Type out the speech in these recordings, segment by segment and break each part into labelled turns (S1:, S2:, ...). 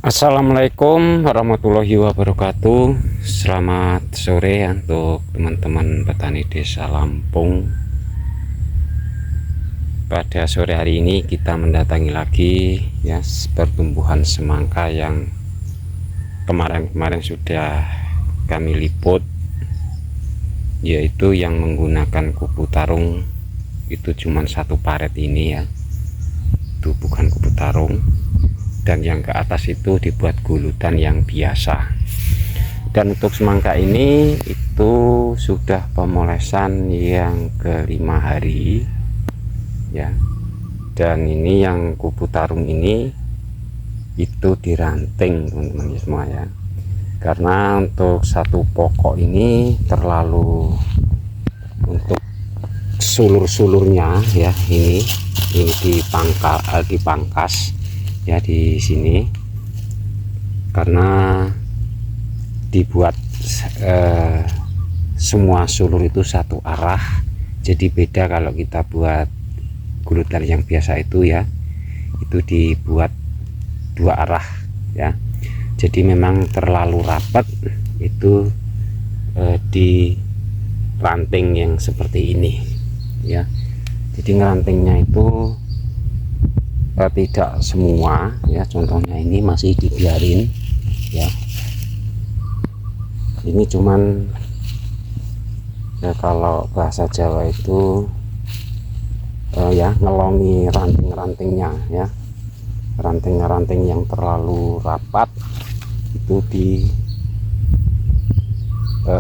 S1: Assalamualaikum warahmatullahi wabarakatuh. Selamat sore untuk teman-teman petani desa Lampung. Pada sore hari ini kita mendatangi lagi ya pertumbuhan semangka yang kemarin-kemarin sudah kami liput, yaitu yang menggunakan kupu tarung. Itu cuma satu paret ini ya, itu bukan kupu tarung, dan yang ke atas itu dibuat gulutan yang biasa. Dan untuk semangka ini itu sudah pemolesan yang ke-5 hari ya. Dan ini yang kupu tarung ini itu diranting teman-teman ya semua ya, karena untuk satu pokok ini terlalu untuk sulur-sulurnya ya, ini dipangkas ya di sini, karena dibuat semua sulur itu satu arah. Jadi beda kalau kita buat gulutan yang biasa itu ya, itu dibuat dua arah ya. Jadi memang terlalu rapat itu di ranting yang seperti ini ya. Jadi ngerantingnya itu tidak semua ya, contohnya ini masih dibiarin ya, ini cuman ya kalau bahasa Jawa itu ya ngelongi ranting-rantingnya ya, ranting-ranting yang terlalu rapat itu di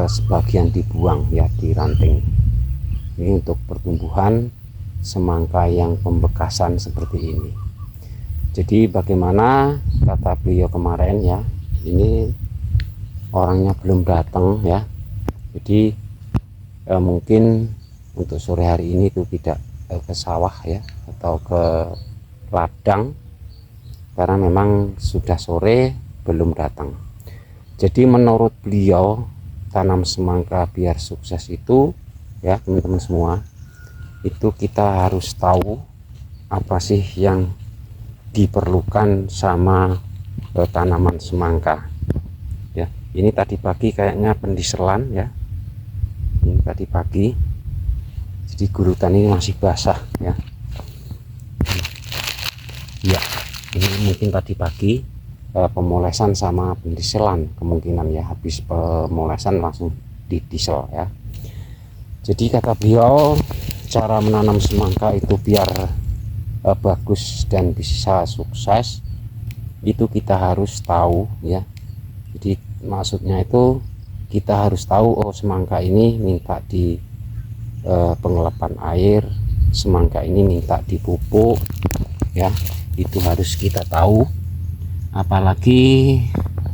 S1: sebagian dibuang ya, di ranting. Ini untuk pertumbuhan semangka yang pembekasan seperti ini. Jadi bagaimana kata beliau kemarin ya, ini orangnya belum datang ya, jadi mungkin untuk sore hari ini itu tidak ke sawah ya atau ke ladang, karena memang sudah sore belum datang. Jadi menurut beliau tanam semangka biar sukses itu ya teman-teman semua, itu kita harus tahu apa sih yang diperlukan sama tanaman semangka ya. Ini tadi pagi kayaknya pendiselan ya, ini tadi pagi, jadi gulutan ini masih basah ya. Ya ini mungkin tadi pagi pemolesan sama pendiselan kemungkinan ya, habis pemolesan langsung didisel ya. Jadi kata beliau cara menanam semangka itu biar bagus dan bisa sukses itu kita harus tahu ya. Jadi maksudnya itu kita harus tahu, oh semangka ini minta di pengelapan air, semangka ini minta dipupuk ya, itu harus kita tahu. Apalagi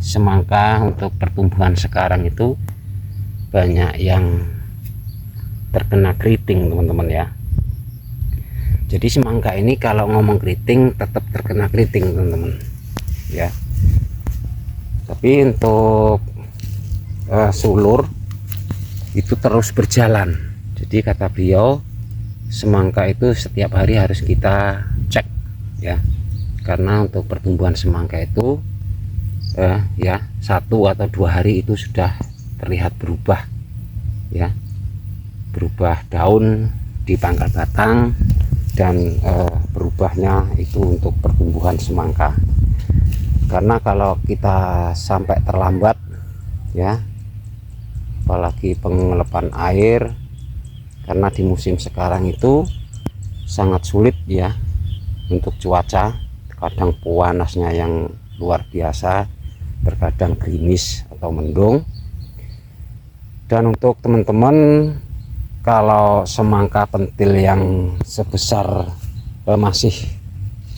S1: semangka untuk pertumbuhan sekarang itu banyak yang terkena keriting teman-teman ya. Jadi semangka ini kalau ngomong keriting tetap terkena keriting teman-teman ya. Tapi untuk sulur itu terus berjalan. Jadi kata beliau semangka itu setiap hari harus kita cek ya, karena untuk pertumbuhan semangka itu ya 1 atau 2 hari itu sudah terlihat berubah ya, berubah daun di pangkal batang, dan berubahnya itu untuk pertumbuhan semangka. Karena kalau kita sampai terlambat ya, apalagi pengelapan air, karena di musim sekarang itu sangat sulit ya untuk cuaca, kadang panasnya yang luar biasa, terkadang gerimis atau mendung. Dan untuk teman-teman kalau semangka pentil yang sebesar masih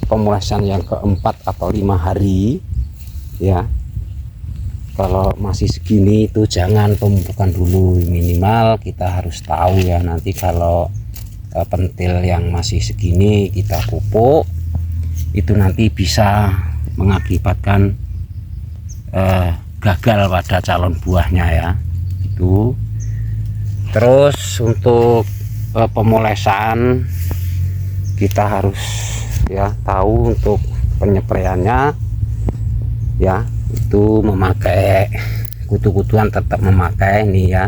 S1: pemolesan yang ke-4 atau 5 hari ya, kalau masih segini itu jangan pemupukan dulu, minimal kita harus tahu ya, nanti kalau pentil yang masih segini kita pupuk itu nanti bisa mengakibatkan gagal pada calon buahnya ya itu. Terus untuk pemolesan kita harus ya tahu untuk penyepraiannya ya, itu memakai kutu-kutuan, tetap memakai nih ya.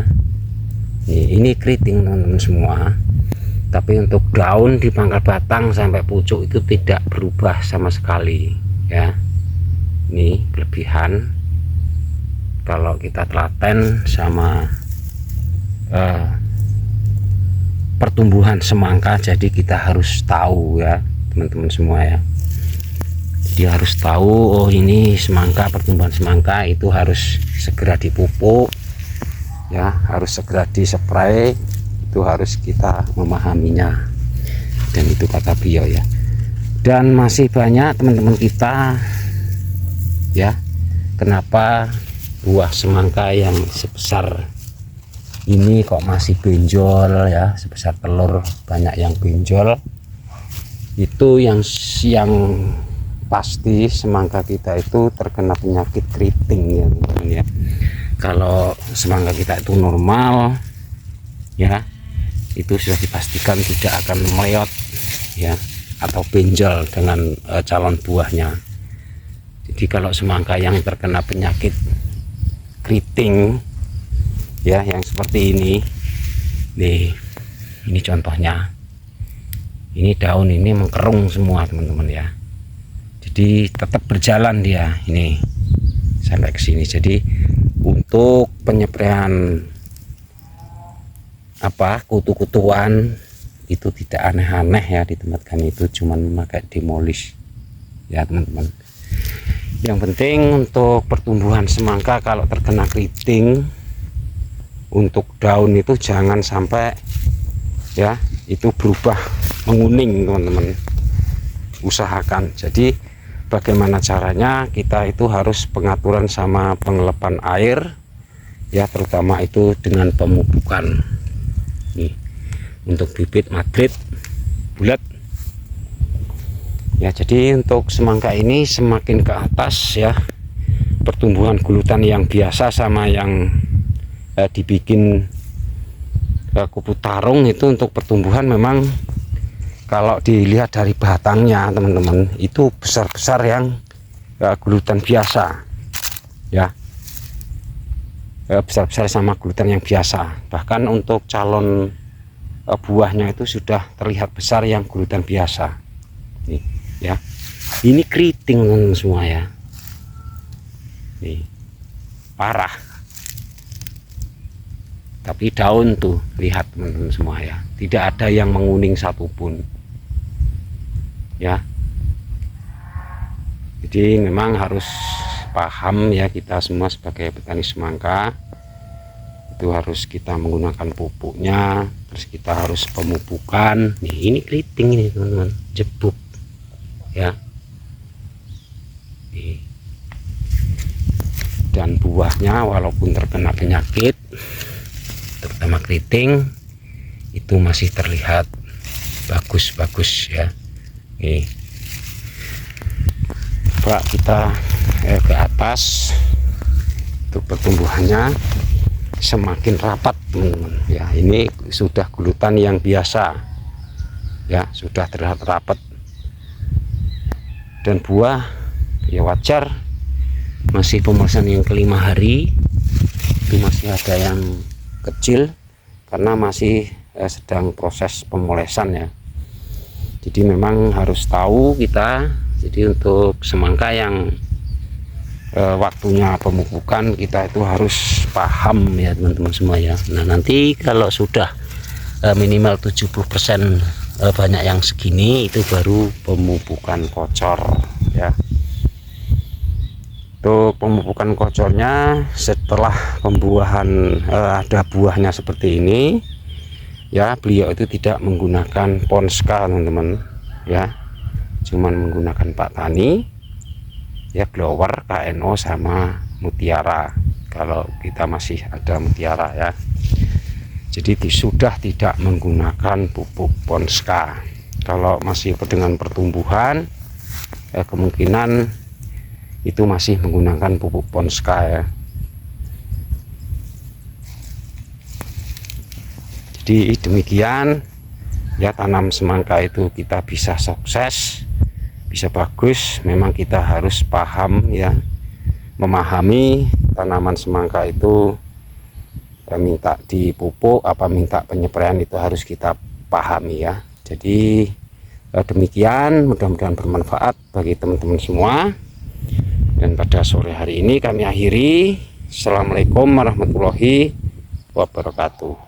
S1: Ini keriting teman-teman semua, tapi untuk daun di pangkal batang sampai pucuk itu tidak berubah sama sekali ya. Ini kelebihan kalau kita telaten sama pertumbuhan semangka. Jadi kita harus tahu ya teman-teman semua ya, dia harus tahu, oh ini semangka, pertumbuhan semangka itu harus segera dipupuk ya, harus segera dispray, itu harus kita memahaminya. Dan itu kata beliau ya. Dan masih banyak teman-teman kita ya, kenapa buah semangka yang sebesar ini kok masih benjol ya, sebesar telur banyak yang benjol. Itu yang pasti semangka kita itu terkena penyakit keriting ya teman-teman ya. Kalau semangka kita itu normal ya, itu sudah dipastikan tidak akan meleot ya, atau benjol dengan calon buahnya. Jadi kalau semangka yang terkena penyakit keriting ya, yang seperti ini nih, ini contohnya, ini daun ini mengkerung semua teman-teman ya. Jadi tetap berjalan dia ini sampai ke sini. Jadi untuk penyepraian kutu-kutuan itu tidak aneh-aneh ya di tempat kami, itu cuman memakai demolish ya teman-teman. Yang penting untuk pertumbuhan semangka kalau terkena keriting, untuk daun itu jangan sampai ya itu berubah menguning teman-teman, usahakan. Jadi bagaimana caranya, kita itu harus pengaturan sama pengelepan air ya, terutama itu dengan pemupukan nih untuk bibit Madrid bulat ya. Jadi untuk semangka ini semakin ke atas ya, pertumbuhan gulutan yang biasa sama yang dibikin kupu tarung itu, untuk pertumbuhan memang kalau dilihat dari batangnya teman-teman itu besar-besar yang gulutan biasa ya, besar-besar sama gulutan yang biasa. Bahkan untuk calon buahnya itu sudah terlihat besar yang gulutan biasa nih ya. Ini keriting teman-teman semua ya, nih parah. Tapi daun tuh lihat teman-teman semua ya, tidak ada yang menguning satupun ya. Jadi memang harus paham ya, kita semua sebagai petani semangka itu harus kita menggunakan pupuknya, terus kita harus pemupukan. Nih ini keriting ini teman-teman, jebuk ya. Nih. Dan buahnya walaupun terkena penyakit terutama keriting itu masih terlihat bagus-bagus ya. Nih coba kita ke atas, untuk pertumbuhannya semakin rapat teman-teman ya. Ini sudah gulutan yang biasa ya, sudah terlihat rapat. Dan buah ya wajar, masih pemerasan yang kelima hari, itu masih ada yang kecil karena masih sedang proses pemolesan ya. Jadi memang harus tahu kita. Jadi untuk semangka yang waktunya pemupukan, kita itu harus paham ya teman-teman semua ya. Nah nanti kalau sudah minimal 70% banyak yang segini, itu baru pemupukan kocor ya. Untuk pemupukan kocornya setelah pembuahan ada buahnya seperti ini ya, beliau itu tidak menggunakan Ponska teman-teman ya, cuman menggunakan Pak Tani ya, blower, KNO sama Mutiara kalau kita masih ada Mutiara ya. Jadi sudah tidak menggunakan pupuk Ponska. Kalau masih dengan pertumbuhan kemungkinan itu masih menggunakan pupuk Ponska ya. Jadi demikian ya, tanam semangka itu kita bisa sukses, bisa bagus, memang kita harus paham ya memahami tanaman semangka itu minta dipupuk apa minta penyepraian itu harus kita pahami ya. Jadi demikian, mudah-mudahan bermanfaat bagi teman-teman semua. Dan pada sore hari ini kami akhiri. Assalamualaikum warahmatullahi wabarakatuh.